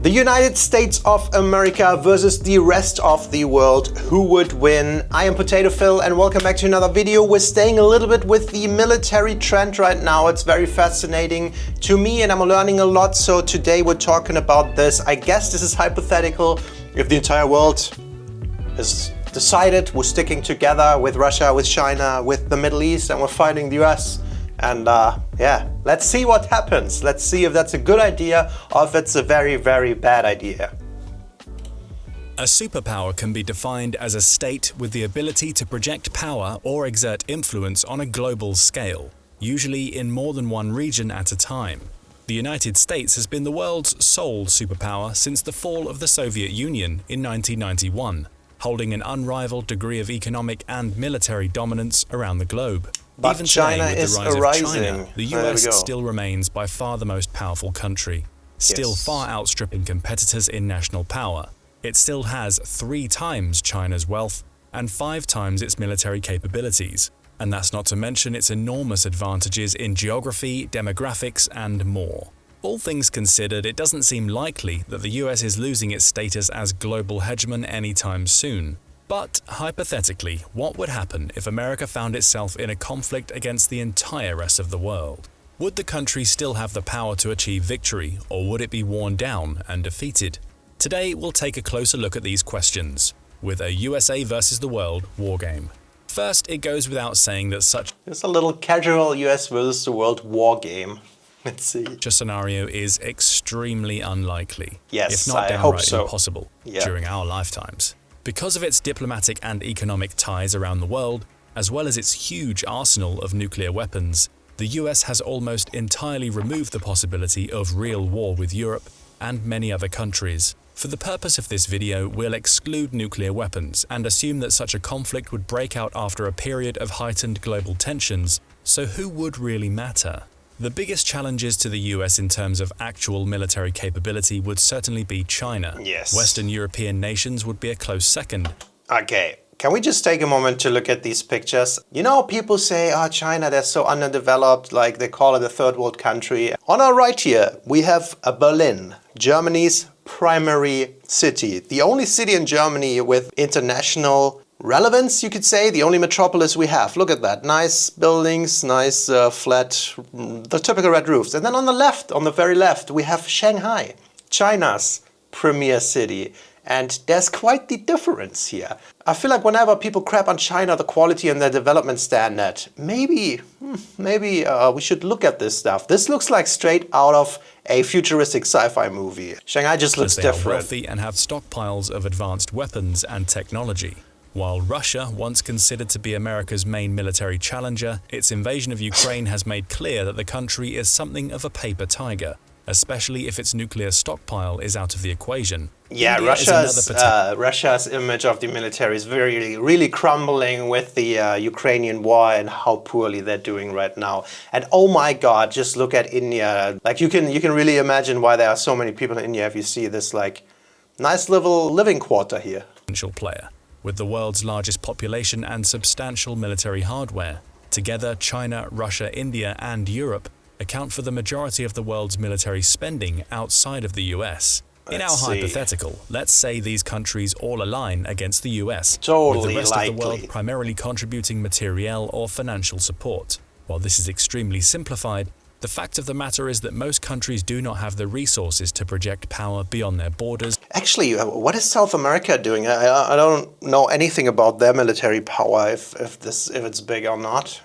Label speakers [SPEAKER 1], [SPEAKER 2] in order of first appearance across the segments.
[SPEAKER 1] The United States of America versus the rest of the world. Who would win? I am Potato Phil and welcome back to another video. We're staying a little bit with the military trend right now. It's very fascinating to me and I'm learning a lot. So today we're talking about this. I guess this is hypothetical. If the entire world has decided we're sticking together with Russia, with China, with the Middle East, and we're fighting the US. And yeah, let's see what happens. Let's see if that's a good idea or if it's a very, very bad idea.
[SPEAKER 2] A superpower can be defined as a state with the ability to project power or exert influence on a global scale, usually in more than one region at a time. The United States has been the world's sole superpower since the fall of the Soviet Union in 1991, holding an unrivaled degree of economic and military dominance around the globe.
[SPEAKER 1] But
[SPEAKER 2] Even
[SPEAKER 1] China
[SPEAKER 2] today, with
[SPEAKER 1] is
[SPEAKER 2] the rise
[SPEAKER 1] arising.
[SPEAKER 2] of China, the US still remains by far the most powerful country, still far outstripping competitors in national power. It still has 3 times China's wealth and 5 times its military capabilities. And that's not to mention its enormous advantages in geography, demographics, and more. All things considered, it doesn't seem likely that the US is losing its status as global hegemon anytime soon. But, hypothetically, what would happen if America found itself in a conflict against the entire rest of the world? Would the country still have the power to achieve victory, or would it be worn down and defeated? Today, we'll take a closer look at these questions, with a USA versus the world wargame. First, it goes without saying that such
[SPEAKER 1] a little casual US versus the world war game. Let's see.
[SPEAKER 2] A scenario is extremely unlikely,
[SPEAKER 1] Yes,
[SPEAKER 2] if not
[SPEAKER 1] I hope
[SPEAKER 2] downright
[SPEAKER 1] so.
[SPEAKER 2] impossible, during our lifetimes. Because of its diplomatic and economic ties around the world, as well as its huge arsenal of nuclear weapons, the US has almost entirely removed the possibility of real war with Europe and many other countries. For the purpose of this video, we'll exclude nuclear weapons and assume that such a conflict would break out after a period of heightened global tensions, so who would really matter? The biggest challenges to the US in terms of actual military capability would certainly be China.
[SPEAKER 1] Yes.
[SPEAKER 2] Western European nations would be a close second.
[SPEAKER 1] Okay, can we just take a moment to look at these pictures? You know, people say, oh, China, they're so underdeveloped, like they call it a third world country. On our right here, we have Berlin, Germany's primary city. The only city in Germany with international relevance, you could say, the only metropolis we have. Look at that, nice buildings, nice flat, the typical red roofs. And then on the left, on the very left, we have Shanghai, China's premier city. And there's quite the difference here. I feel like whenever people crap on China, the quality and their development standard, maybe we should look at this stuff. This looks like straight out of a futuristic sci-fi movie. Shanghai just looks different.
[SPEAKER 2] They are wealthy and have stockpiles of advanced weapons and technology. While Russia, once considered to be America's main military challenger, its invasion of Ukraine has made clear that the country is something of a paper tiger, especially if its nuclear stockpile is out of the equation.
[SPEAKER 1] Yeah, Russia's image of the military is really crumbling with the Ukrainian war and how poorly they're doing right now. And oh my God, just look at India. Like you can really imagine why there are so many people in India if you see this like nice little living quarter here.
[SPEAKER 2] Player. With the world's largest population and substantial military hardware, together China, Russia, India, and Europe account for the majority of the world's military spending outside of the US. In our hypothetical, let's say these countries all align against the US, with the rest of the world primarily contributing materiel or financial support. While this is extremely simplified, the fact of the matter is that most countries do not have the resources to project power beyond their borders.
[SPEAKER 1] Actually, what is South America doing? I don't know anything about their military power, if it's big or not.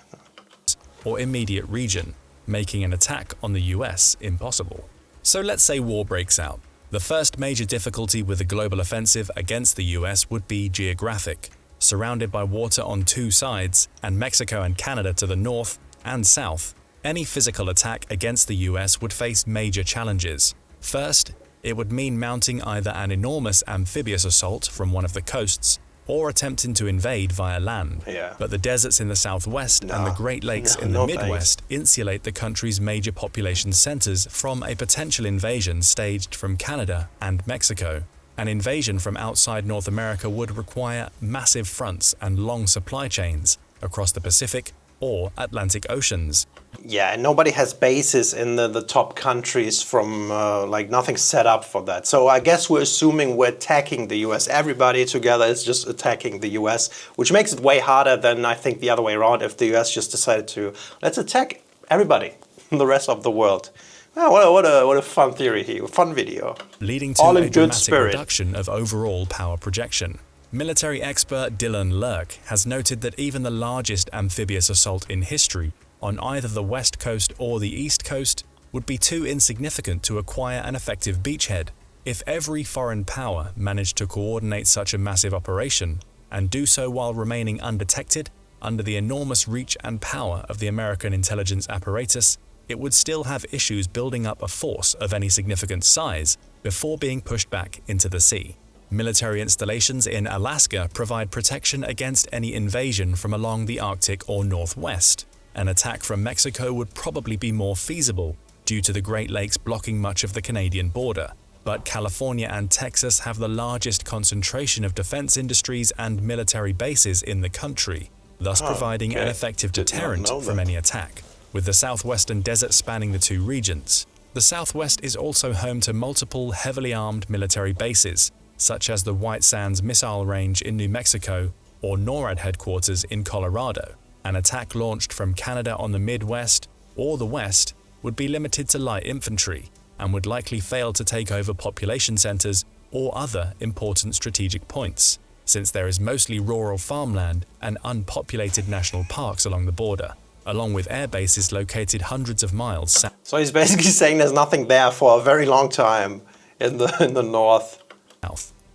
[SPEAKER 2] Or immediate region, making an attack on the US impossible. So let's say war breaks out. The first major difficulty with a global offensive against the US would be geographic. Surrounded by water on 2 sides, and Mexico and Canada to the north and south, any physical attack against the US would face major challenges. First, it would mean mounting either an enormous amphibious assault from one of the coasts or attempting to invade via land. But the deserts in the southwest and the Great Lakes in the Midwest insulate the country's major population centers from a potential invasion staged from Canada and Mexico. An invasion from outside North America would require massive fronts and long supply chains across the Pacific, or Atlantic Oceans.
[SPEAKER 1] Yeah, and nobody has bases in the top countries from, like nothing set up for that. So I guess we're assuming we're attacking the US. Everybody together is just attacking the US, which makes it way harder than I think the other way around if the US just decided to, let's attack everybody, the rest of the world. Oh, what a fun theory here, fun video.
[SPEAKER 2] Leading to
[SPEAKER 1] All in
[SPEAKER 2] a
[SPEAKER 1] good
[SPEAKER 2] dramatic
[SPEAKER 1] spirit.
[SPEAKER 2] reduction of overall power projection. Military expert Dylan Lurk has noted that even the largest amphibious assault in history on either the west coast or the east coast would be too insignificant to acquire an effective beachhead. If every foreign power managed to coordinate such a massive operation, and do so while remaining undetected, under the enormous reach and power of the American intelligence apparatus, it would still have issues building up a force of any significant size before being pushed back into the sea. Military installations in Alaska provide protection against any invasion from along the Arctic or Northwest. An attack from Mexico would probably be more feasible due to the Great Lakes blocking much of the Canadian border. But California and Texas have the largest concentration of defense industries and military bases in the country, thus providing an effective deterrent from any attack. With the southwestern desert spanning the two regions, the Southwest is also home to multiple heavily armed military bases, such as the White Sands Missile Range in New Mexico or NORAD headquarters in Colorado. An attack launched from Canada on the Midwest or the West would be limited to light infantry and would likely fail to take over population centers or other important strategic points, since there is mostly rural farmland and unpopulated national parks along the border, along with air bases located hundreds of miles south.
[SPEAKER 1] So he's basically saying there's nothing there for a very long time in the north.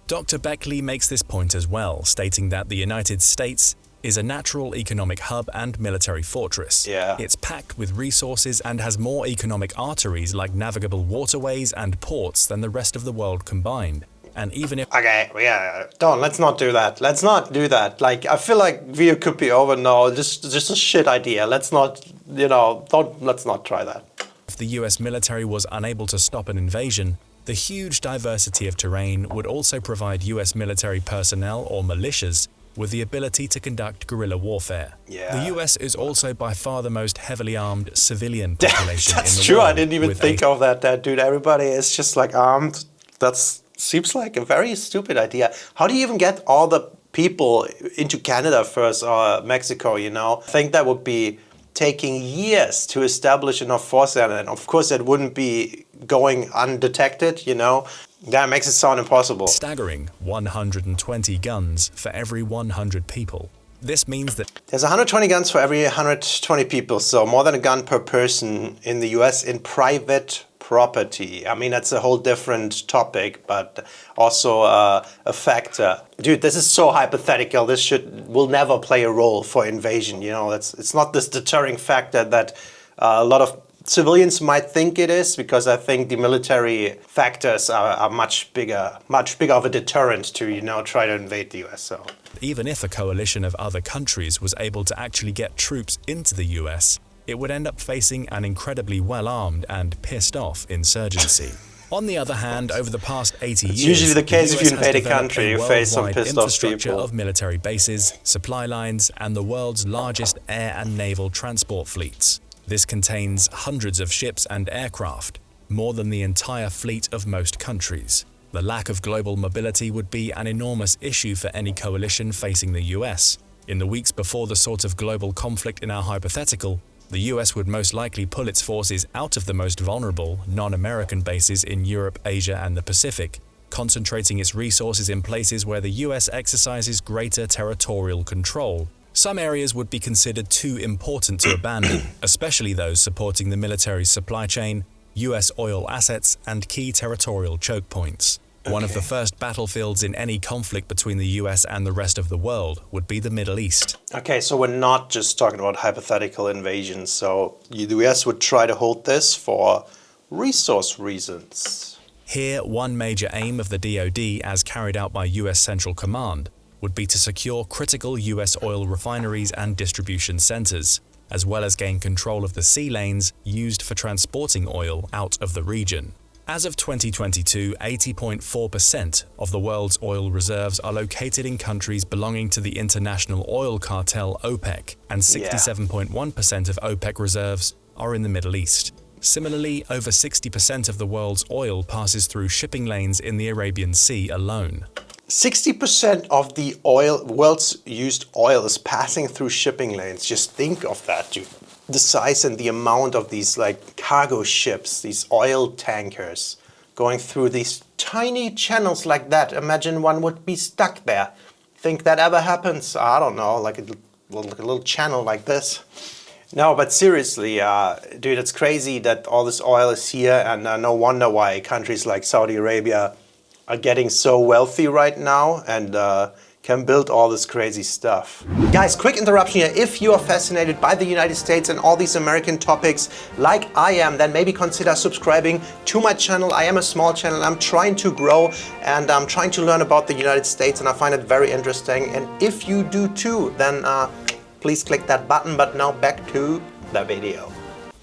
[SPEAKER 2] Dr. Beckley makes this point as well, stating that the United States is a natural economic hub and military fortress.
[SPEAKER 1] Yeah.
[SPEAKER 2] It's packed with resources and has more economic arteries like navigable waterways and ports than the rest of the world combined. And even if...
[SPEAKER 1] Okay, yeah, let's not do that. Let's not do that. Like, I feel like video could be over now. Just a shit idea. Let's not, let's not try that.
[SPEAKER 2] If the US military was unable to stop an invasion, the huge diversity of terrain would also provide US military personnel or militias with the ability to conduct guerrilla warfare.
[SPEAKER 1] Yeah.
[SPEAKER 2] The US is also by far the most heavily armed civilian population in the world.
[SPEAKER 1] That's true, I didn't even think of that, dude. Everybody is just like armed. That seems like a very stupid idea. How do you even get all the people into Canada first or Mexico, I think that would be taking years to establish enough force there, and of course that wouldn't be going undetected, That makes it sound impossible.
[SPEAKER 2] Staggering 120 guns for every 100 people. This means that
[SPEAKER 1] there's 120 guns for every 120 people, so more than a gun per person in the US in private property. I mean, that's a whole different topic, but also a factor. Dude, this is so hypothetical. This will never play a role for invasion. It's not this deterring factor that a lot of civilians might think it is, because I think the military factors are much bigger of a deterrent to, try to invade the US. So
[SPEAKER 2] even if a coalition of other countries was able to actually get troops into the US, it would end up facing an incredibly well-armed and pissed-off insurgency. On the other hand, over the past 80 years,
[SPEAKER 1] it's usually the case if you invade a country, you face some
[SPEAKER 2] worldwide
[SPEAKER 1] pissed-off
[SPEAKER 2] infrastructure
[SPEAKER 1] people.
[SPEAKER 2] of military bases, supply lines, and the world's largest air and naval transport fleets. This contains hundreds of ships and aircraft, more than the entire fleet of most countries. The lack of global mobility would be an enormous issue for any coalition facing the US. In the weeks before the sort of global conflict in our hypothetical, the US would most likely pull its forces out of the most vulnerable, non-American bases in Europe, Asia, and the Pacific, concentrating its resources in places where the US exercises greater territorial control. Some areas would be considered too important to abandon, especially those supporting the military's supply chain, US oil assets, and key territorial choke points. One of the first battlefields in any conflict between the US and the rest of the world would be the Middle East.
[SPEAKER 1] Okay, so we're not just talking about hypothetical invasions. So the US would try to hold this for resource reasons.
[SPEAKER 2] Here, one major aim of the DoD, as carried out by US Central Command, would be to secure critical US oil refineries and distribution centers, as well as gain control of the sea lanes used for transporting oil out of the region. As of 2022, 80.4% of the world's oil reserves are located in countries belonging to the international oil cartel OPEC, and 67.1% of OPEC reserves are in the Middle East. Similarly, over 60% of the world's oil passes through shipping lanes in the Arabian Sea alone.
[SPEAKER 1] 60% of the world's used oil is passing through shipping lanes. Just think of that, dude. The size and the amount of these like cargo ships, these oil tankers going through these tiny channels like that. Imagine one would be stuck there. Think that ever happens? I don't know, like a little channel like this. No, but seriously, dude, it's crazy that all this oil is here, and no wonder why countries like Saudi Arabia are getting so wealthy right now and can build all this crazy stuff. Guys, quick interruption here. If you are fascinated by the United States and all these American topics like I am, then maybe consider subscribing to my channel. I am a small channel. I'm trying to grow and I'm trying to learn about the United States, and I find it very interesting. And if you do too, then please click that button. But now back to the video.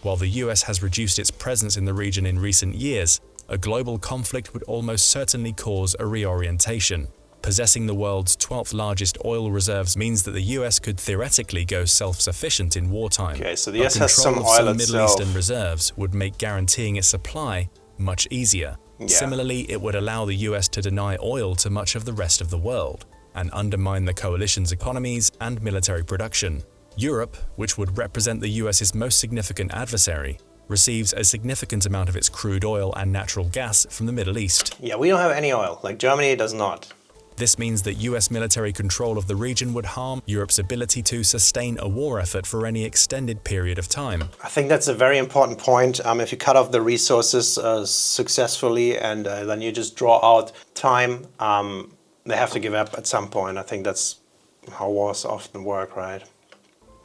[SPEAKER 2] While the US has reduced its presence in the region in recent years, a global conflict would almost certainly cause a reorientation. Possessing the world's 12th largest oil reserves means that the US could theoretically go self-sufficient in wartime.
[SPEAKER 1] Okay, so the US has
[SPEAKER 2] control
[SPEAKER 1] some
[SPEAKER 2] of
[SPEAKER 1] oil
[SPEAKER 2] some
[SPEAKER 1] itself.
[SPEAKER 2] Middle Eastern reserves would make guaranteeing its supply much easier.
[SPEAKER 1] Yeah.
[SPEAKER 2] Similarly, it would allow the US to deny oil to much of the rest of the world and undermine the coalition's economies and military production. Europe, which would represent the US's most significant adversary, receives a significant amount of its crude oil and natural gas from the Middle East.
[SPEAKER 1] Yeah, we don't have any oil, like Germany does not.
[SPEAKER 2] This means that US military control of the region would harm Europe's ability to sustain a war effort for any extended period of time.
[SPEAKER 1] I think that's a very important point. If you cut off the resources successfully and then you just draw out time, they have to give up at some point. I think that's how wars often work, right?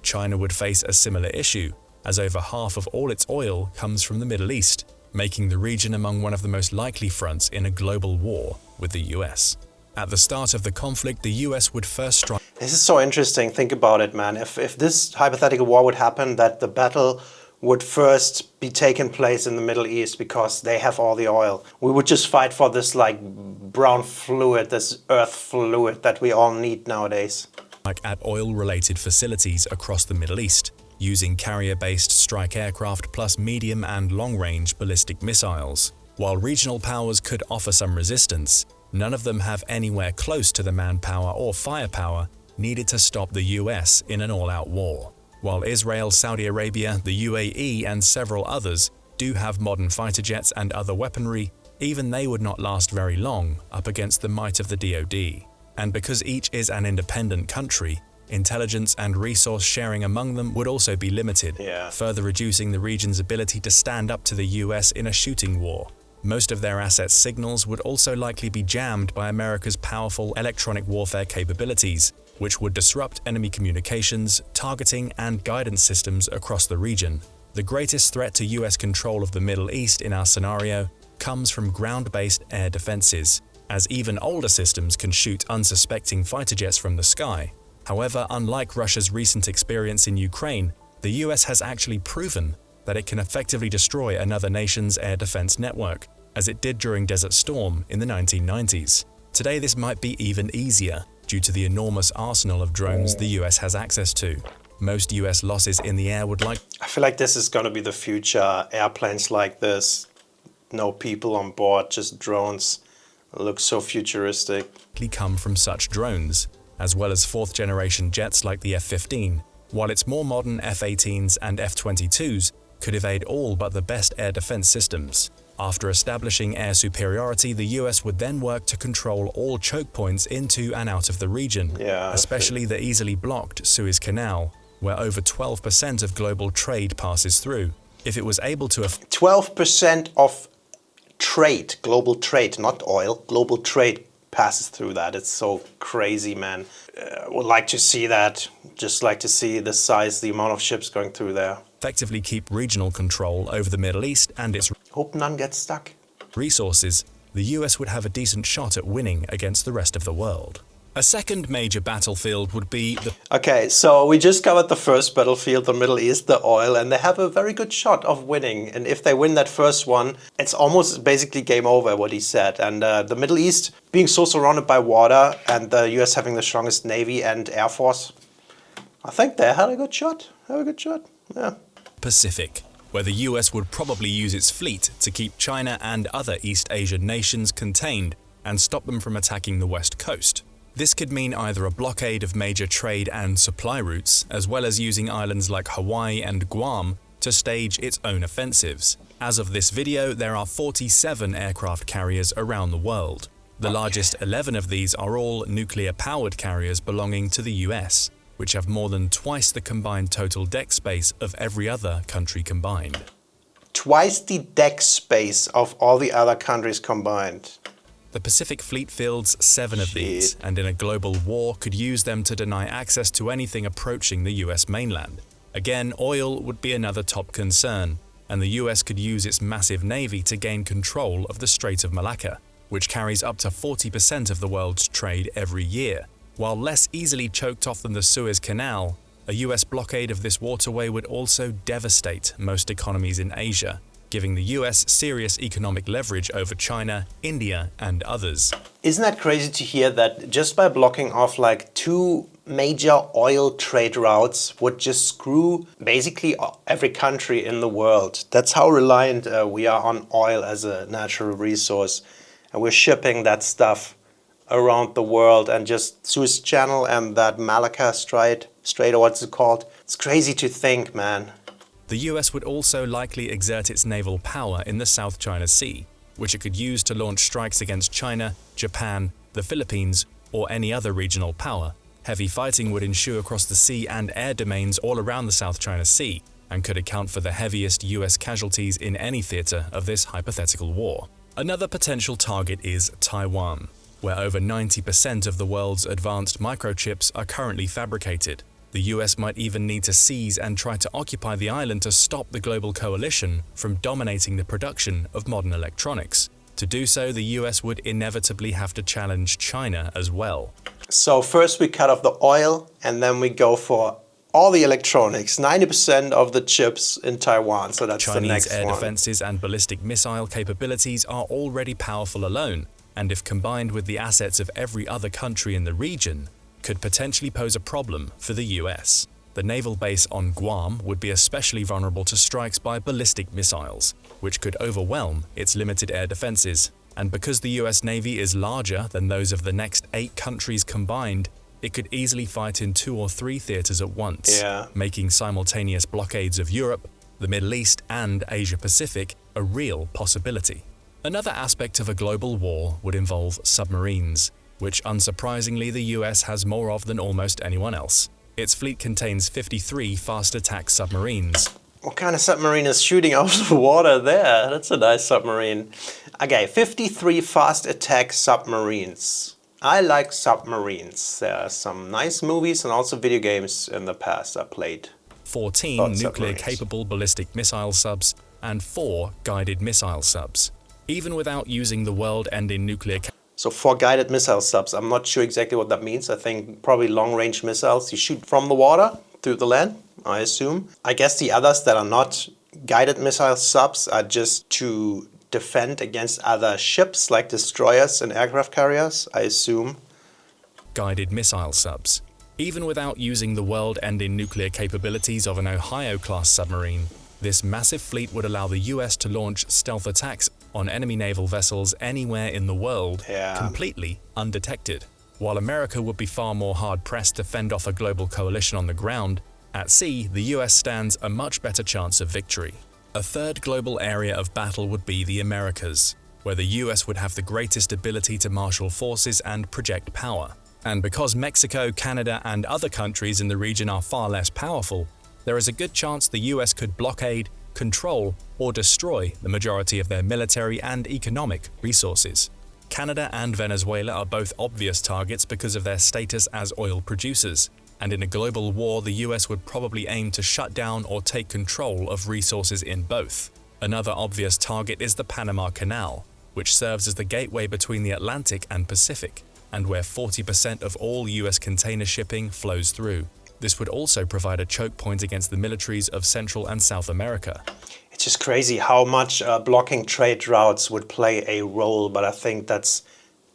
[SPEAKER 2] China would face a similar issue, as over half of all its oil comes from the Middle East, making the region among one of the most likely fronts in a global war with the US. At the start of the conflict, the US would first strike.
[SPEAKER 1] This is so interesting. Think about it, man. If this hypothetical war would happen, that the battle would first be taking place in the Middle East because they have all the oil. We would just fight for this like brown fluid, this earth fluid that we all need nowadays.
[SPEAKER 2] At oil-related facilities across the Middle East, using carrier-based strike aircraft plus medium and long-range ballistic missiles. While regional powers could offer some resistance, none of them have anywhere close to the manpower or firepower needed to stop the US in an all-out war. While Israel, Saudi Arabia, the UAE, and several others do have modern fighter jets and other weaponry, even they would not last very long up against the might of the DoD. And because each is an independent country, intelligence and resource sharing among them would also be limited, further reducing the region's ability to stand up to the US in a shooting war. Most of their assets' signals would also likely be jammed by America's powerful electronic warfare capabilities, which would disrupt enemy communications, targeting, and guidance systems across the region. The greatest threat to US control of the Middle East in our scenario comes from ground-based air defenses, as even older systems can shoot unsuspecting fighter jets from the sky. However, unlike Russia's recent experience in Ukraine, the US has actually proven that it can effectively destroy another nation's air defense network, as it did during Desert Storm in the 1990s. Today, this might be even easier due to the enormous arsenal of drones the US has access to. Most US losses in the air would
[SPEAKER 1] I feel like this is going to be the future. Airplanes like this, no people on board, just drones. It looks so futuristic.
[SPEAKER 2] Come from such drones, as well as fourth-generation jets like the F-15, while its more modern F-18s and F-22s could evade all but the best air defense systems. After establishing air superiority, the US would then work to control all choke points into and out of the region, especially the easily blocked Suez Canal, where over 12% of global trade passes through. If it was able to
[SPEAKER 1] 12% of trade, global trade, not oil, global trade passes through that. It's so crazy, man. Would like to see that. Just like to see the size, the amount of ships going through there.
[SPEAKER 2] Effectively keep regional control over the Middle East and its
[SPEAKER 1] hope none gets stuck.
[SPEAKER 2] Resources, the US would have a decent shot at winning against the rest of the world. A second major battlefield would be the...
[SPEAKER 1] Okay, so we just covered the first battlefield, the Middle East, the oil, and they have a very good shot of winning. And if they win that first one, it's almost basically game over, what he said. And the Middle East being so surrounded by water and the US having the strongest Navy and Air Force, I think they had a good shot. Yeah.
[SPEAKER 2] Pacific, where the US would probably use its fleet to keep China and other East Asian nations contained and stop them from attacking the West Coast. This could mean either a blockade of major trade and supply routes, as well as using islands like Hawaii and Guam to stage its own offensives. As of this video, there are 47 aircraft carriers around the world. The largest 11 of these are all nuclear-powered carriers belonging to the US, which have more than twice the combined total deck space of every other country combined.
[SPEAKER 1] Twice the deck space of all the other countries combined.
[SPEAKER 2] The Pacific Fleet fields 7 of these, and in a global war could use them to deny access to anything approaching the US mainland. Again, oil would be another top concern, and the US could use its massive navy to gain control of the Strait of Malacca, which carries up to 40% of the world's trade every year. While less easily choked off than the Suez Canal, a US blockade of this waterway would also devastate most economies in Asia, giving the US serious economic leverage over China, India, and others.
[SPEAKER 1] Isn't that crazy to hear that just by blocking off like 2 major oil trade routes would just screw basically every country in the world? That's how reliant we are on oil as a natural resource. And we're shipping that stuff around the world, and just Suez Channel and that Malacca Strait, or what's it called? It's crazy to think, man.
[SPEAKER 2] The US would also likely exert its naval power in the South China Sea, which it could use to launch strikes against China, Japan, the Philippines, or any other regional power. Heavy fighting would ensue across the sea and air domains all around the South China Sea, and could account for the heaviest US casualties in any theater of this hypothetical war. Another potential target is Taiwan, where over 90% of the world's advanced microchips are currently fabricated. The US might even need to seize and try to occupy the island to stop the global coalition from dominating the production of modern electronics. To do so, the US would inevitably have to challenge China as well.
[SPEAKER 1] So first we cut off the oil, and then we go for all the electronics, 90% of the chips in Taiwan, so that's the next one.
[SPEAKER 2] Chinese air defenses and ballistic missile capabilities are already powerful alone, and if combined with the assets of every other country in the region, could potentially pose a problem for the US. The naval base on Guam would be especially vulnerable to strikes by ballistic missiles, which could overwhelm its limited air defenses. And because the US Navy is larger than those of the next 8 countries combined, it could easily fight in 2 or 3 theaters at once, making simultaneous blockades of Europe, the Middle East, and Asia Pacific a real possibility. Another aspect of a global war would involve submarines, which unsurprisingly the US has more of than almost anyone else. Its fleet contains 53 fast attack submarines.
[SPEAKER 1] What kind of submarine is shooting out of the water there? That's a nice submarine. Okay, 53 fast attack submarines. I like submarines. There are some nice movies and also video games in the past I played.
[SPEAKER 2] 14 nuclear-capable ballistic missile subs and 4 guided missile subs. Even without using the world-ending nuclear...
[SPEAKER 1] So 4 guided missile subs, I'm not sure exactly what that means. I think probably long-range missiles you shoot from the water through the land, I assume. I guess the others that are not guided missile subs are just to defend against other ships like destroyers and aircraft carriers, I assume.
[SPEAKER 2] Guided missile subs. Even without using the world-ending nuclear capabilities of an Ohio-class submarine, this massive fleet would allow the US to launch stealth attacks on enemy naval vessels anywhere in the world, completely undetected. While America would be far more hard-pressed to fend off a global coalition on the ground, at sea, the US stands a much better chance of victory. A third global area of battle would be the Americas, where the US would have the greatest ability to marshal forces and project power. And because Mexico, Canada, and other countries in the region are far less powerful, there is a good chance the US could blockade, control, or destroy the majority of their military and economic resources. Canada and Venezuela are both obvious targets because of their status as oil producers, and in a global war the US would probably aim to shut down or take control of resources in both. Another obvious target is the Panama Canal, which serves as the gateway between the Atlantic and Pacific. and where 40% of all US container shipping flows through. This would also provide a choke point against the militaries of Central and South America.
[SPEAKER 1] It's just crazy how much blocking trade routes would play a role, but I think that's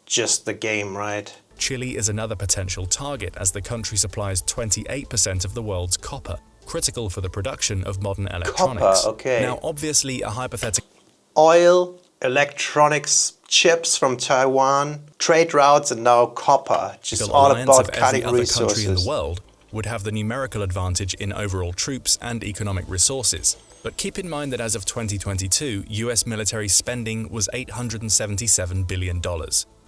[SPEAKER 1] just the game, right?
[SPEAKER 2] Chile is another potential target as the country supplies 28% of the world's copper, critical for the production of modern electronics.
[SPEAKER 1] Copper, okay.
[SPEAKER 2] Now, obviously, a hypothetical
[SPEAKER 1] Oil, electronics, chips from Taiwan, trade routes, and now copper. Just all about cutting
[SPEAKER 2] every
[SPEAKER 1] resources.
[SPEAKER 2] other country in the world would have the numerical advantage in overall troops and economic resources. But keep in mind that as of 2022, US military spending was $877 billion,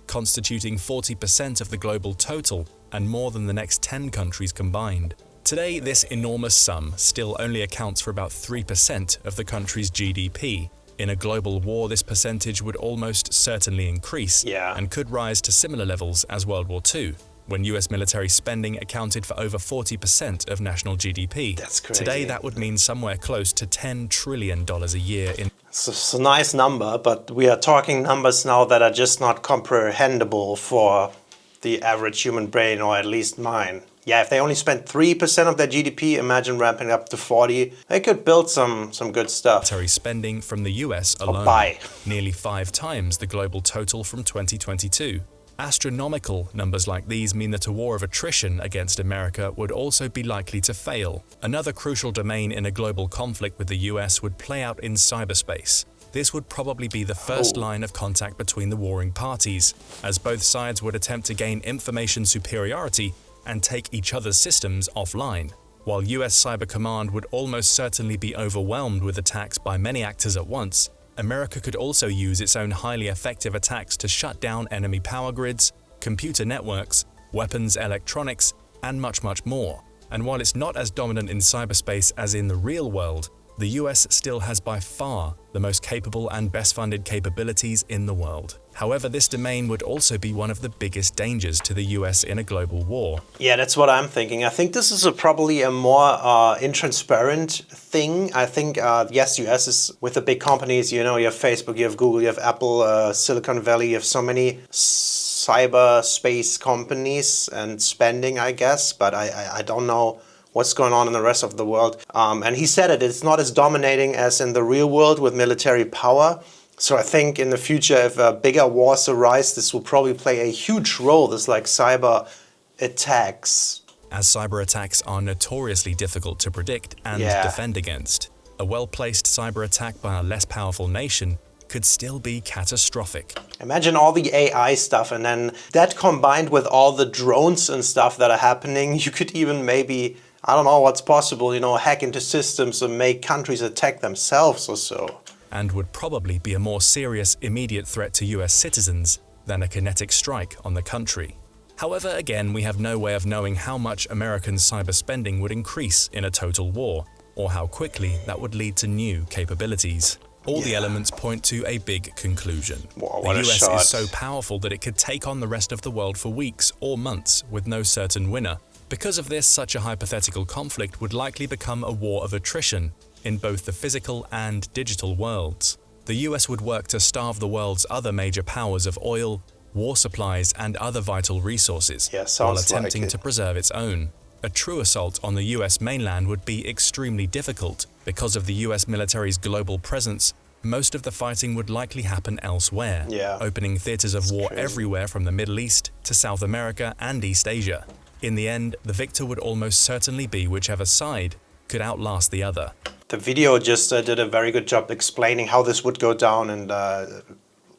[SPEAKER 2] constituting 40% of the global total and more than the next 10 countries combined. Today, this enormous sum still only accounts for about 3% of the country's GDP. In a global war, this percentage would almost certainly increase and could rise to similar levels as World War II, when US military spending accounted for over 40% of national GDP.
[SPEAKER 1] That's crazy.
[SPEAKER 2] Today, that would mean somewhere close to $10 trillion a year.
[SPEAKER 1] It's a nice number, but we are talking numbers now that are just not comprehensible for the average human brain, or at least mine. Yeah, if they only spent 3% of their GDP, imagine ramping up to 40. They could build some good stuff.
[SPEAKER 2] Military spending from the US alone, nearly 5 times the global total from 2022. Astronomical numbers like these mean that a war of attrition against America would also be likely to fail. Another crucial domain in a global conflict with the US would play out in cyberspace. This would probably be the first line of contact between the warring parties, as both sides would attempt to gain information superiority and take each other's systems offline. While US Cyber Command would almost certainly be overwhelmed with attacks by many actors at once, America could also use its own highly effective attacks to shut down enemy power grids, computer networks, weapons, electronics, and much more. And while it's not as dominant in cyberspace as in the real world, the US still has by far the most capable and best funded capabilities in the world. However, this domain would also be one of the biggest dangers to the US in a global war.
[SPEAKER 1] Yeah, that's what I'm thinking. I think this is probably a more intransparent thing. I think, yes, US is with the big companies, you know, you have Facebook, you have Google, you have Apple, Silicon Valley, you have so many cyberspace companies and spending, I guess, but I don't know what's going on in the rest of the world. And he said it's not as dominating as in the real world with military power. So I think in the future, if bigger wars arise, this will probably play a huge role, this like cyber attacks.
[SPEAKER 2] As cyber attacks are notoriously difficult to predict and defend against, a well-placed cyber attack by a less powerful nation could still be catastrophic.
[SPEAKER 1] Imagine all the AI stuff, and then that combined with all the drones and stuff that are happening, you could even maybe, I don't know what's possible, you know, hack into systems and make countries attack themselves or so.
[SPEAKER 2] And would probably be a more serious immediate threat to US citizens than a kinetic strike on the country. However, again, we have no way of knowing how much American cyber spending would increase in a total war, or how quickly that would lead to new capabilities. All the elements point to a big conclusion.
[SPEAKER 1] Whoa,
[SPEAKER 2] the US is so powerful that it could take on the rest of the world for weeks or months with no certain winner. Because of this, such a hypothetical conflict would likely become a war of attrition in both the physical and digital worlds. The US would work to starve the world's other major powers of oil, war supplies, and other vital resources, while attempting to preserve its own. A true assault on the US mainland would be extremely difficult. Because of the US military's global presence, most of the fighting would likely happen elsewhere, opening theaters of war everywhere from the Middle East to South America and East Asia. In the end, the victor would almost certainly be whichever side could outlast the other.
[SPEAKER 1] The video just did a very good job explaining how this would go down, and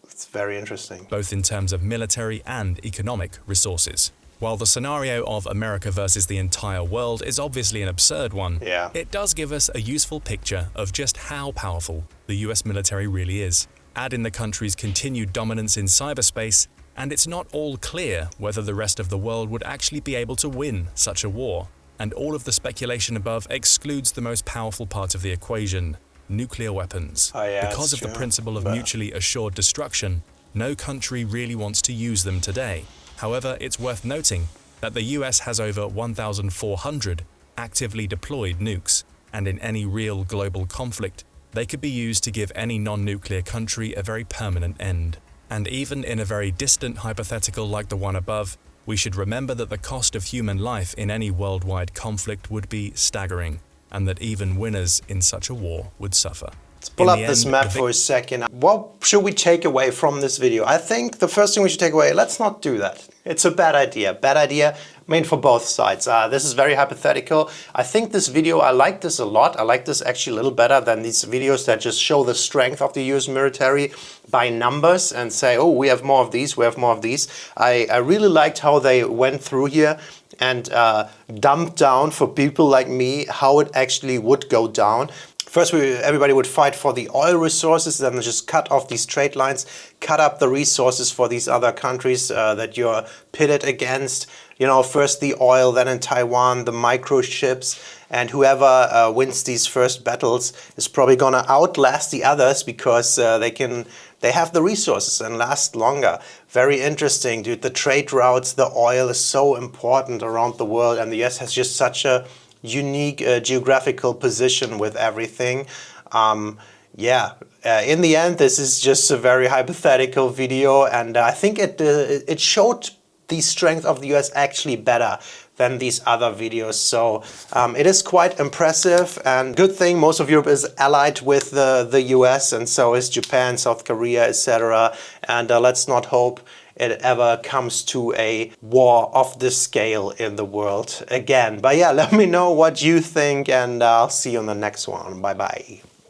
[SPEAKER 1] it's very interesting.
[SPEAKER 2] Both in terms of military and economic resources. While the scenario of America versus the entire world is obviously an absurd one, it does give us a useful picture of just how powerful the US military really is. Add in the country's continued dominance in cyberspace, and it's not all clear whether the rest of the world would actually be able to win such a war. And all of the speculation above excludes the most powerful part of the equation, nuclear weapons. Because of the principle of mutually assured destruction, no country really wants to use them today. However, it's worth noting that the US has over 1,400 actively deployed nukes, and in any real global conflict, they could be used to give any non-nuclear country a very permanent end. And even in a very distant hypothetical like the one above, we should remember that the cost of human life in any worldwide conflict would be staggering, and that even winners in such a war would suffer.
[SPEAKER 1] Let's pull up this map for a second. What should we take away from this video? I think the first thing we should take away, let's not do that. It's a bad idea. Bad idea, I mean, for both sides. This is very hypothetical. I think this video, I like this a lot. I like this actually a little better than these videos that just show the strength of the US military by numbers and say, oh, we have more of these, we have more of these. I really liked how they went through here and dumped down for people like me how it actually would go down. First, everybody would fight for the oil resources, then just cut off these trade lines, cut up the resources for these other countries that you're pitted against. You know, first the oil, then in Taiwan, the microchips, and whoever wins these first battles is probably gonna outlast the others because they have the resources and last longer. Very interesting, dude. The trade routes, the oil is so important around the world, and the US has just such a unique geographical position with everything. In the end, this is just a very hypothetical video, and I think it showed the strength of the US actually better than these other videos. So it is quite impressive, and good thing most of Europe is allied with the US, and so is Japan, South Korea, etc. And let's not hope it ever comes to a war of this scale in the world again. But yeah, let me know what you think, and I'll see you on the next one. Bye bye.